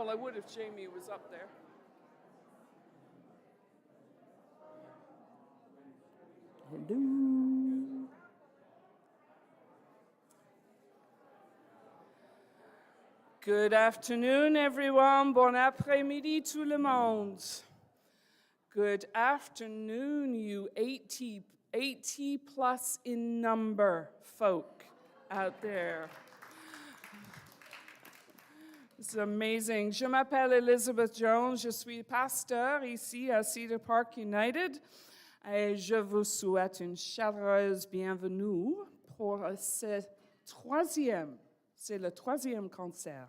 Well, I would if Jamie was up there. Hello. Good afternoon, everyone. Bon après-midi, tout le monde. Good afternoon, you 80 plus in number folk out there. C'est amazing. Je m'appelle Elizabeth Jones. Je suis pasteur ici à Cedar Park United. Et je vous souhaite une chaleureuse bienvenue pour c'est le troisième concert.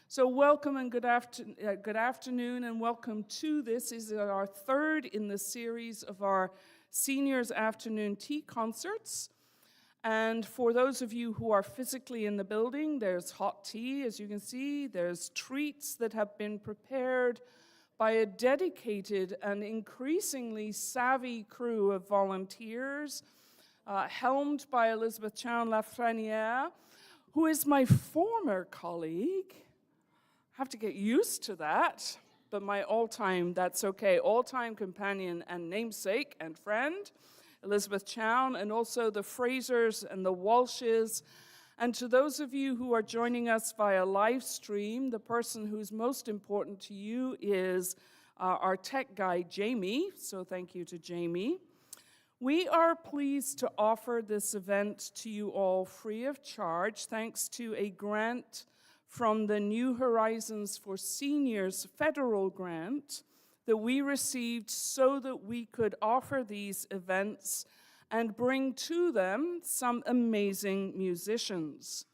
So welcome and good afternoon and welcome to this. This is our third in the series of our Seniors Afternoon Tea Concerts. And for those of you who are physically in the building, there's hot tea, as you can see. There's treats that have been prepared by a dedicated and increasingly savvy crew of volunteers, helmed by Elizabeth Chown-Lafreniere, who is my former colleague. I have to get used to that, but my all-time companion and namesake and friend, Elizabeth Chown, and also the Frasers and the Walshes. And to those of you who are joining us via live stream, the person who's most important to you is our tech guy, Jamie. So thank you to Jamie. We are pleased to offer this event to you all free of charge, thanks to a grant from the New Horizons for Seniors federal grant that we received so that we could offer these events and bring to them some amazing musicians.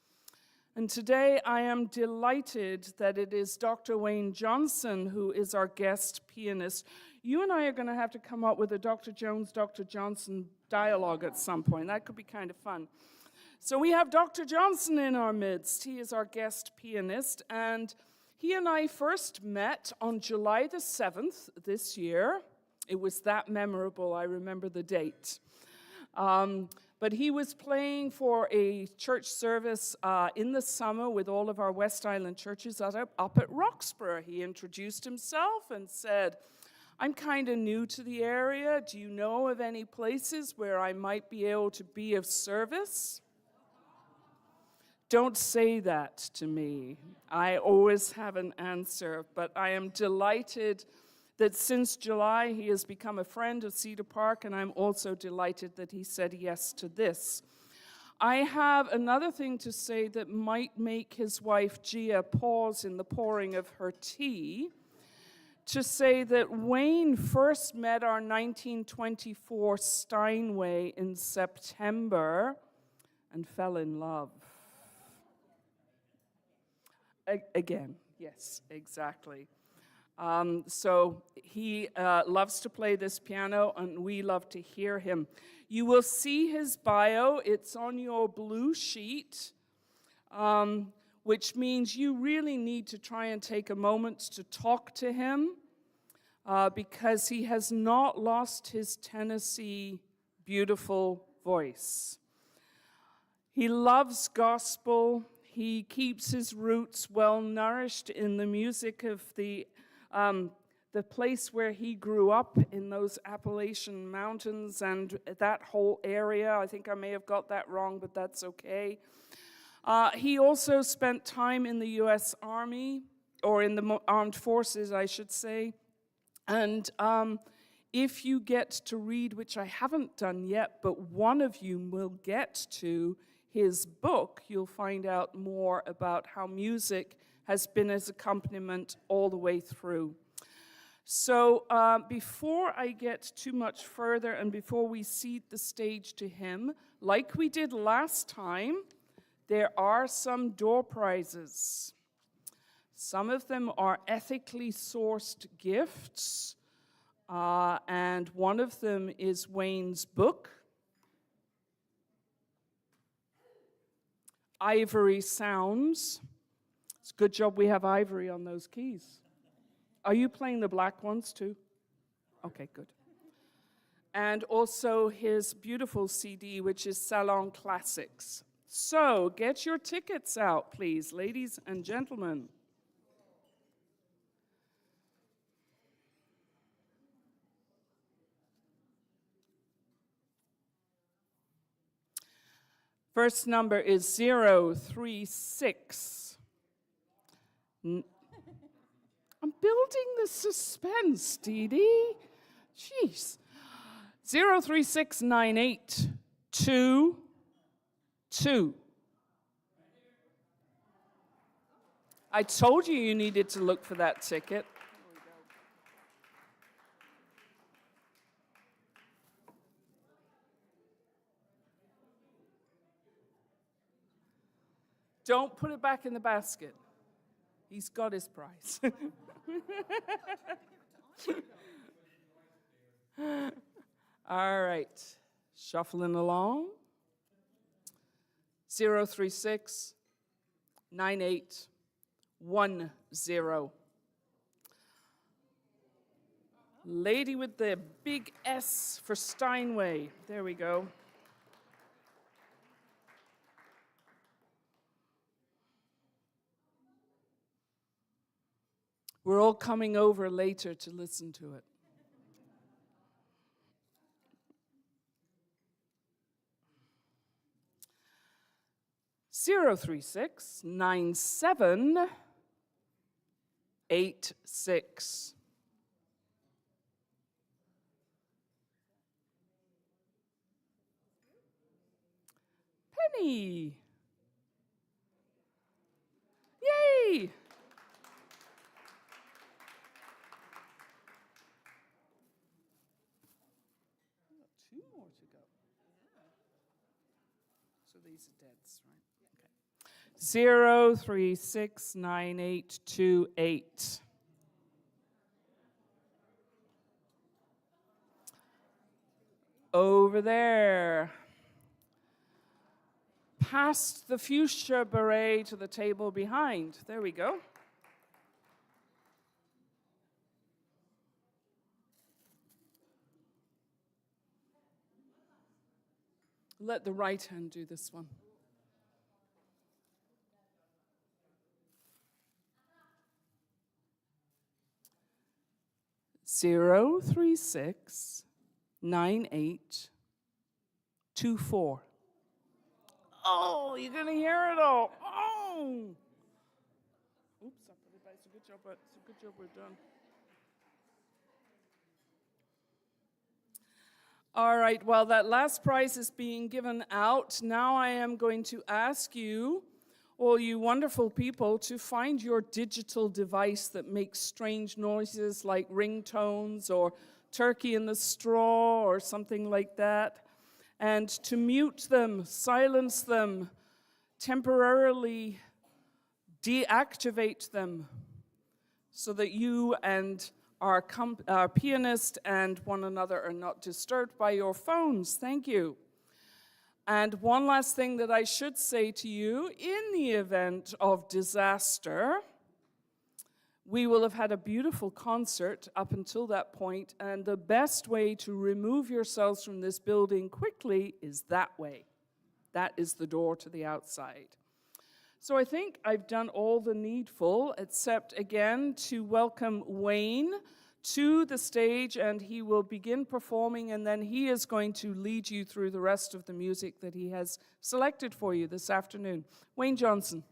And today I am delighted that it is Dr. Wayne Johnson who is our guest pianist. You and I are going to have to come up with a Dr. Jones, Dr. Johnson dialogue at some point. That could be kind of fun. So we have Dr. Johnson in our midst. He is our guest pianist, and he and I first met on July the 7th this year. It was that memorable, I remember the date. But he was playing for a church service in the summer with all of our West Island churches up at Roxburgh. He introduced himself and said, I'm kind of new to the area. Do you know of any places where I might be able to be of service? Don't say that to me. I always have an answer, but I am delighted that since July he has become a friend of Cedar Park, and I'm also delighted that he said yes to this. I have another thing to say that might make his wife Gia pause in the pouring of her tea, to say that Wayne first met our 1924 Steinway in September and fell in love. Again, yes, exactly. So he loves to play this piano, and we love to hear him. You will see his bio. It's on your blue sheet, which means you really need to try and take a moment to talk to him because he has not lost his Tennessee beautiful voice. He loves gospel. He keeps his roots well nourished in the music of the place where he grew up in those Appalachian Mountains and that whole area. I think I may have got that wrong, but that's okay. He also spent time in the U.S. Army, or in the Armed Forces, I should say. And if you get to read, which I haven't done yet, but one of you will get to his book, you'll find out more about how music has been his accompaniment all the way through. So before I get too much further and before we cede the stage to him, like we did last time, there are some door prizes. Some of them are ethically sourced gifts, and one of them is Wayne's book, Ivory Sounds. It's a good job we have ivory on those keys. Are you playing the black ones too? Okay, good. And also his beautiful CD, which is Salon Classics. So get your tickets out, please, ladies and gentlemen. First number is 036. I'm building the suspense, Dee Dee. Jeez. 0369822. I told you needed to look for that ticket. Don't put it back in the basket. He's got his prize. All right. Shuffling along. 0369810. Lady with the big S for Steinway. There we go. We're all coming over later to listen to it. Zero 369786. Penny. Yay! Two more to go. So these are deads, right? Okay. 0369828. Over there. Past the fuchsia beret to the table behind. There we go. Let the right hand do this one. Zero 369824. Oh, you're gonna hear it all. Oh. Oops, I put it back. It's a good job. It's a good job we're done. All right, while that last prize is being given out, now I am going to ask you, all you wonderful people, to find your digital device that makes strange noises like ringtones or turkey in the straw or something like that, and to mute them, silence them, temporarily deactivate them so that you and our pianist and one another are not disturbed by your phones. Thank you. And one last thing that I should say to you, in the event of disaster, we will have had a beautiful concert up until that point, and the best way to remove yourselves from this building quickly is that way. That is the door to the outside. So I think I've done all the needful, except again to welcome Wayne to the stage, and he will begin performing, and then he is going to lead you through the rest of the music that he has selected for you this afternoon. Wayne Johnson.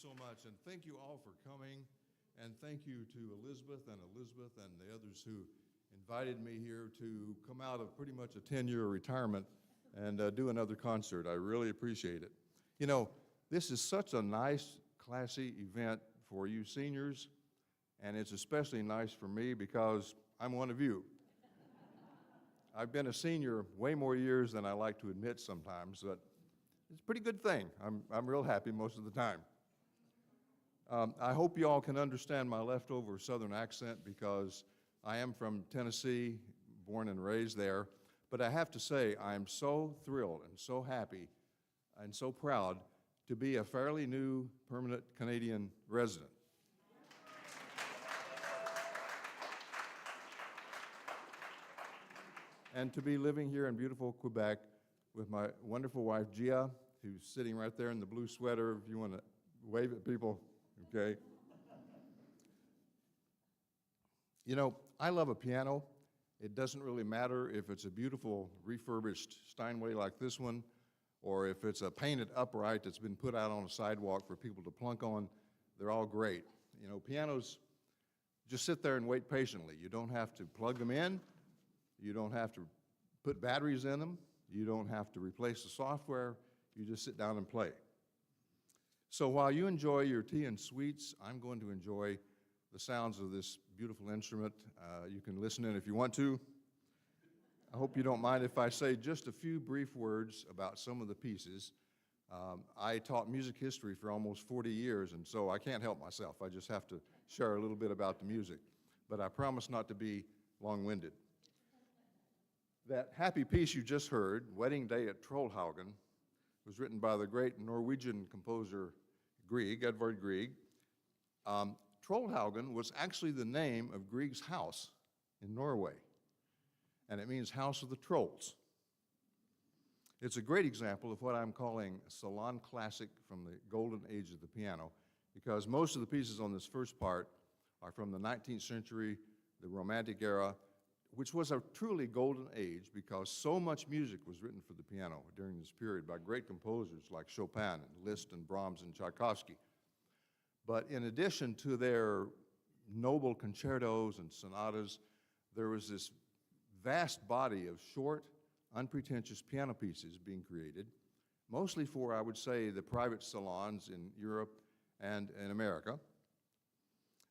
so much, and thank you all for coming, and thank you to Elizabeth and the others who invited me here to come out of pretty much a 10-year retirement and do another concert. I really appreciate it. You know, this is such a nice, classy event for you seniors, and it's especially nice for me because I'm one of you. I've been a senior way more years than I like to admit sometimes, but it's a pretty good thing. I'm real happy most of the time. I hope you all can understand my leftover Southern accent because I am from Tennessee, born and raised there. But I have to say, I am so thrilled and so happy and so proud to be a fairly new permanent Canadian resident. And to be living here in beautiful Quebec with my wonderful wife, Gia, who's sitting right there in the blue sweater, if you want to wave at people, okay? You know, I love a piano. It doesn't really matter if it's a beautiful refurbished Steinway like this one, or if it's a painted upright that's been put out on a sidewalk for people to plunk on. They're all great. You know, pianos just sit there and wait patiently. You don't have to plug them in. You don't have to put batteries in them. You don't have to replace the software. You just sit down and play. So while you enjoy your tea and sweets, I'm going to enjoy the sounds of this beautiful instrument. You can listen in if you want to. I hope you don't mind if I say just a few brief words about some of the pieces. I taught music history for almost 40 years, and so I can't help myself. I just have to share a little bit about the music. But I promise not to be long-winded. That happy piece you just heard, Wedding Day at Trollhaugen, was written by the great Norwegian composer Grieg, Edvard Grieg. Trollhaugen was actually the name of Grieg's house in Norway, and it means house of the trolls. It's a great example of what I'm calling a salon classic from the golden age of the piano, because most of the pieces on this first part are from the 19th century, the Romantic era, which was a truly golden age because so much music was written for the piano during this period by great composers like Chopin and Liszt and Brahms and Tchaikovsky. But in addition to their noble concertos and sonatas, there was this vast body of short, unpretentious piano pieces being created, mostly for, I would say, the private salons in Europe and in America.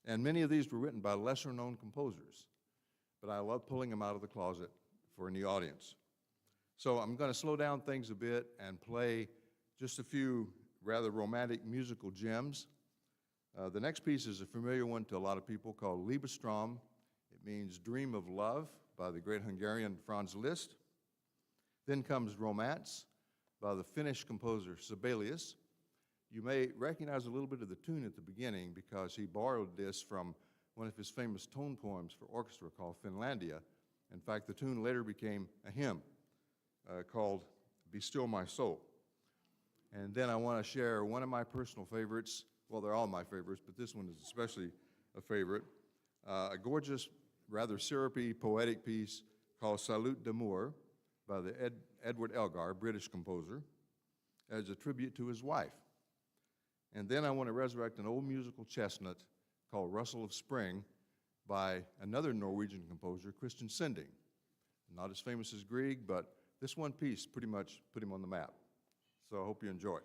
And many of these were written by lesser-known composers. But I love pulling them out of the closet for a new audience. So I'm going to slow down things a bit and play just a few rather romantic musical gems. The next piece is a familiar one to a lot of people called Liebestrom. It means Dream of Love by the great Hungarian Franz Liszt. Then comes Romance by the Finnish composer Sibelius. You may recognize a little bit of the tune at the beginning because he borrowed this from one of his famous tone poems for orchestra called Finlandia. In fact, the tune later became a hymn called Be Still My Soul. And then I want to share one of my personal favorites. Well, they're all my favorites, but this one is especially a favorite. A gorgeous, rather syrupy, poetic piece called Salut d'Amour by the Edward Elgar, British composer, as a tribute to his wife. And then I want to resurrect an old musical chestnut called Rustle of Spring by another Norwegian composer, Christian Sinding. Not as famous as Grieg, but this one piece pretty much put him on the map. So I hope you enjoy.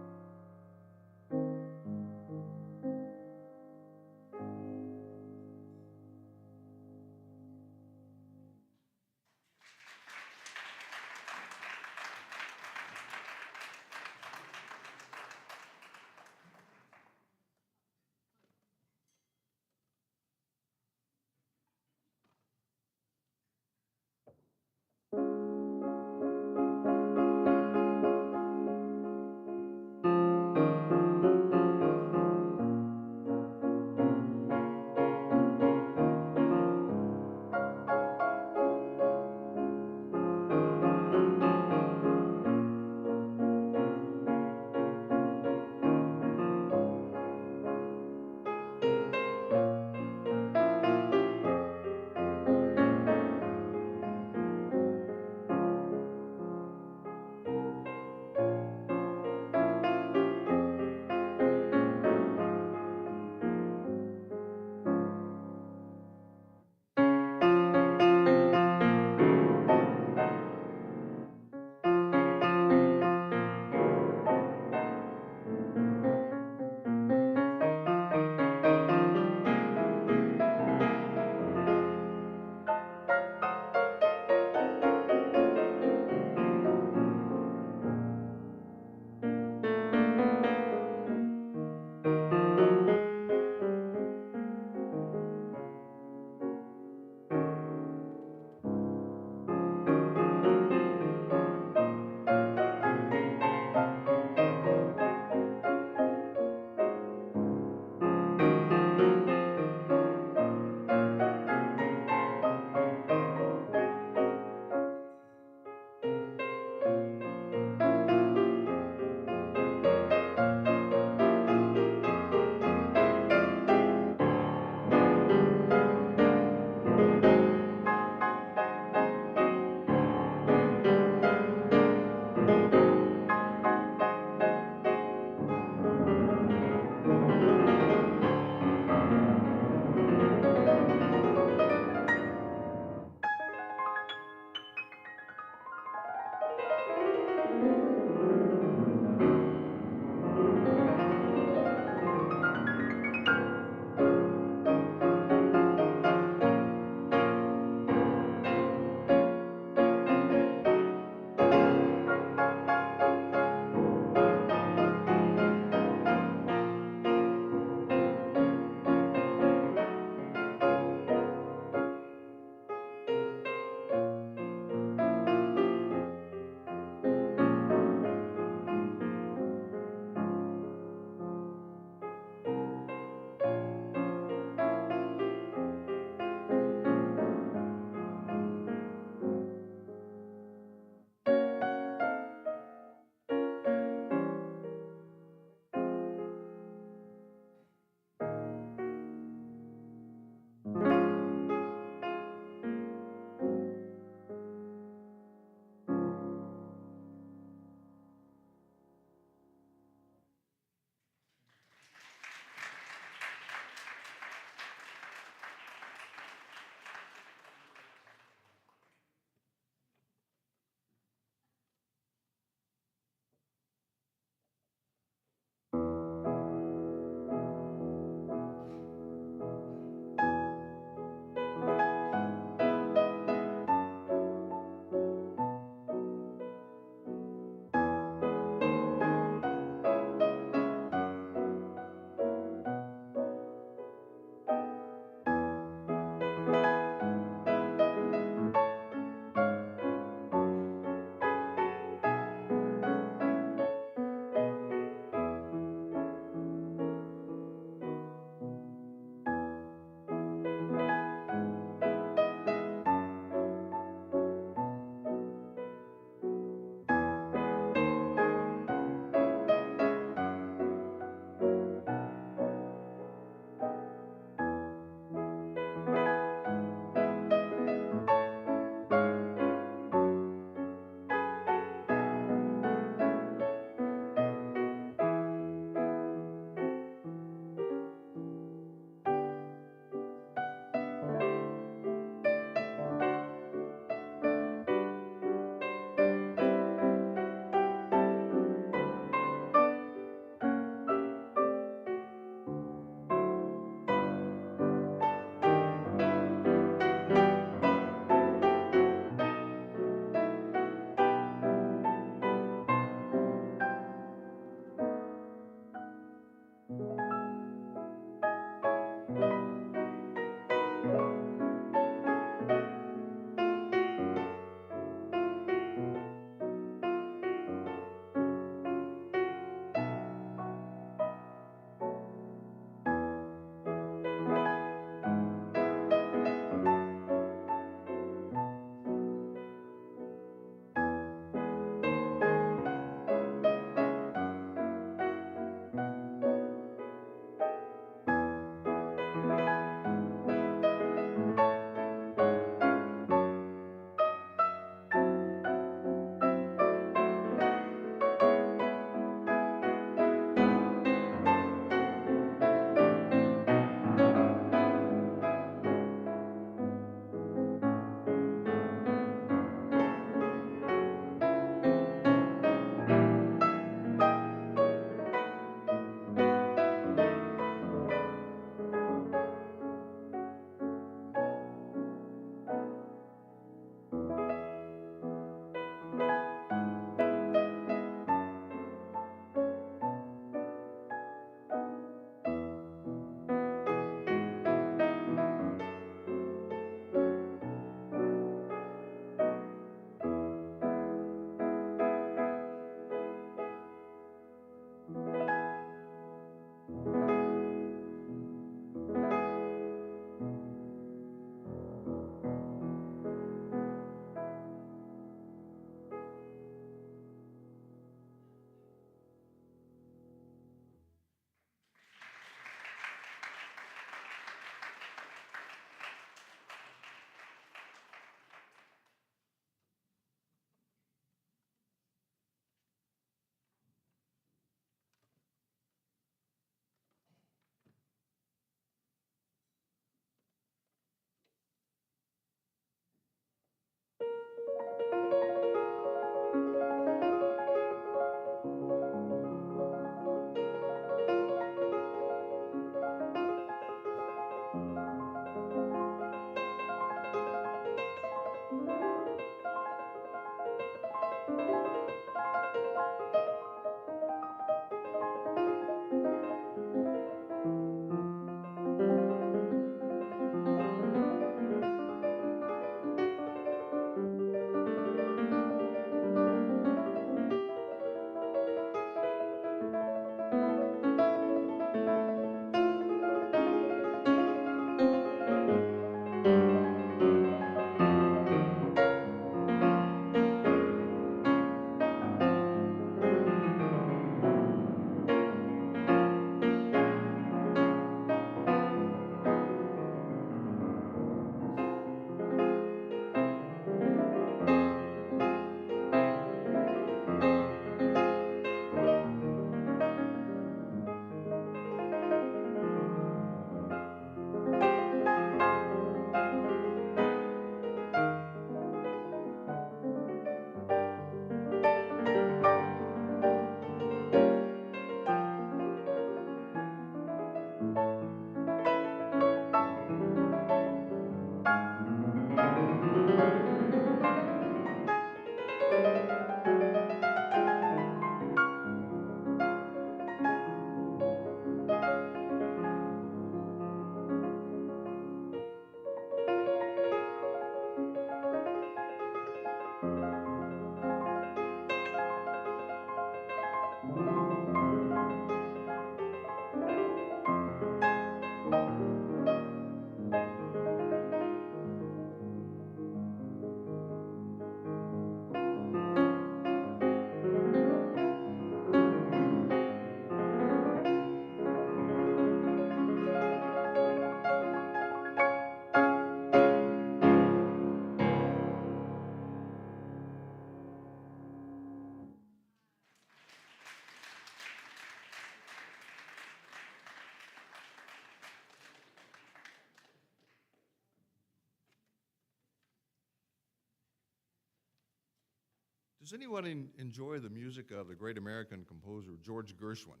Does anyone enjoy the music of the great American composer George Gershwin?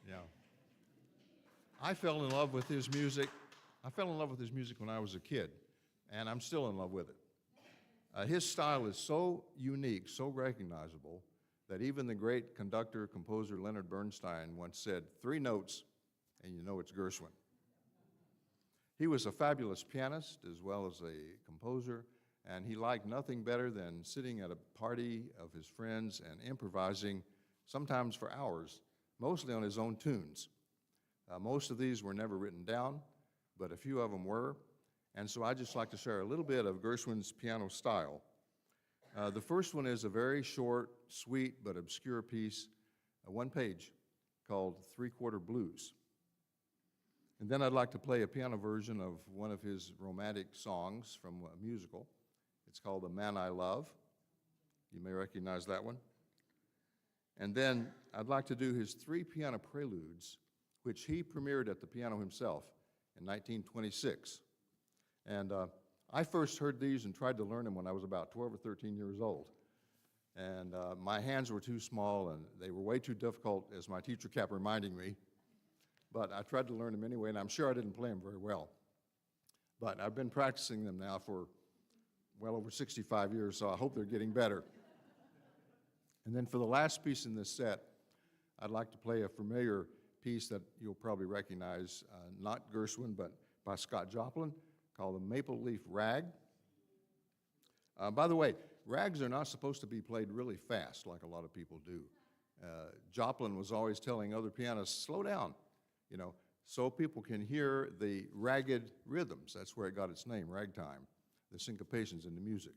Yeah. I fell in love with his music. I fell in love with his music when I was a kid, and I'm still in love with it. His style is so unique, so recognizable, that even the great conductor, composer Leonard Bernstein once said, 3 notes, and you know it's Gershwin. He was a fabulous pianist as well as a composer, and he liked nothing better than sitting at a party of his friends and improvising, sometimes for hours, mostly on his own tunes. Most of these were never written down, but a few of them were, and so I'd just like to share a little bit of Gershwin's piano style. The first one is a very short, sweet, but obscure piece, 1 page, called 3/4 Blues. And then I'd like to play a piano version of one of his romantic songs from a musical. It's called The Man I Love. You may recognize that one. And then I'd like to do his 3 piano preludes, which he premiered at the piano himself in 1926. And I first heard these and tried to learn them when I was about 12 or 13 years old. And my hands were too small and they were way too difficult, as my teacher kept reminding me. But I tried to learn them anyway, and I'm sure I didn't play them very well. But I've been practicing them now for well over 65 years, so I hope they're getting better. And then for the last piece in this set, I'd like to play a familiar piece that you'll probably recognize, not Gershwin, but by Scott Joplin, called the Maple Leaf Rag. By the way, rags are not supposed to be played really fast like a lot of people do. Joplin was always telling other pianists, slow down, so people can hear the ragged rhythms. That's where it got its name, ragtime, the syncopations in the music.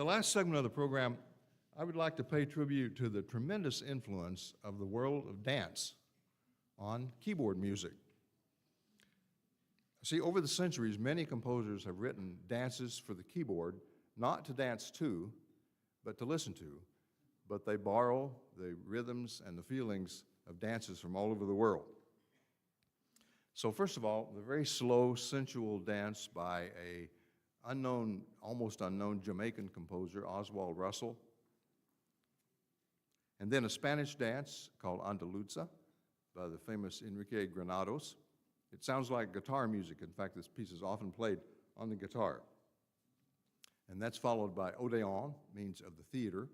The last segment of the program, I would like to pay tribute to the tremendous influence of the world of dance on keyboard music. See, over the centuries, many composers have written dances for the keyboard, not to dance to, but to listen to. But they borrow the rhythms and the feelings of dances from all over the world. So first of all, the very slow, sensual dance by a unknown, almost unknown Jamaican composer, Oswald Russell. And then a Spanish dance called Andaluza by the famous Enrique Granados. It sounds like guitar music. In fact, this piece is often played on the guitar. And that's followed by Odeon, means of the theater,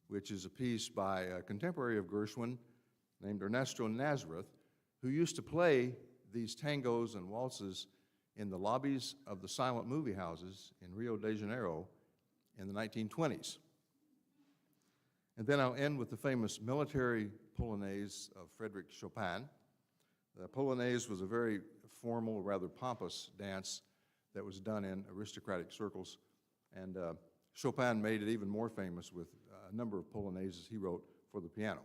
which is a piece by a contemporary of Gershwin named Ernesto Nazareth, who used to play these tangos and waltzes in the lobbies of the silent movie houses in Rio de Janeiro in the 1920s. And then I'll end with the famous military Polonaise of Frédéric Chopin. The Polonaise was a very formal, rather pompous dance that was done in aristocratic circles, and Chopin made it even more famous with a number of Polonaises he wrote for the piano.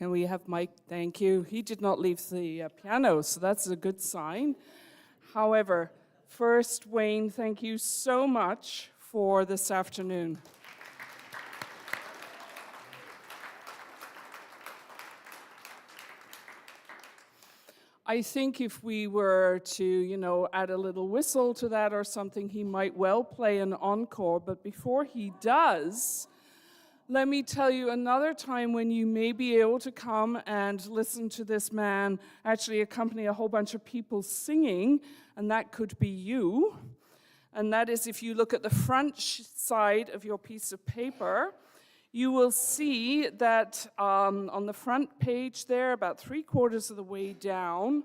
Can we have Mike? Thank you. He did not leave the piano, so that's a good sign. However, first, Wayne, thank you so much for this afternoon. I think if we were to, add a little whistle to that or something, he might well play an encore. But before he does, let me tell you another time when you may be able to come and listen to this man actually accompany a whole bunch of people singing, and that could be you. And that is if you look at the front side of your piece of paper, you will see that on the front page there, about 3/4 of the way down,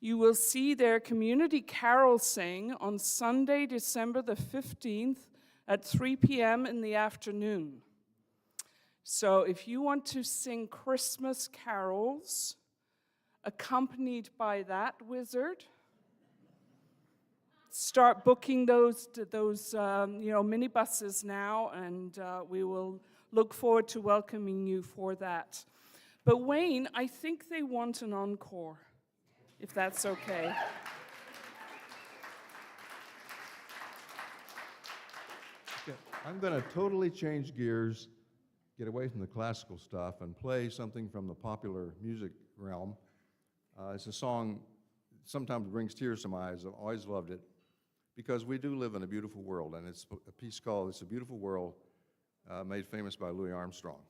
you will see their community carol sing on Sunday, December the 15th at 3 p.m. in the afternoon. So if you want to sing Christmas carols accompanied by that wizard, start booking those minibuses now, and we will look forward to welcoming you for that. But Wayne, I think they want an encore, if that's okay. Okay, I'm going to totally change gears, get away from the classical stuff, and play something from the popular music realm. It's a song that sometimes brings tears to my eyes. I've always loved it, because we do live in a beautiful world, and it's a piece called "It's a Beautiful World," made famous by Louis Armstrong.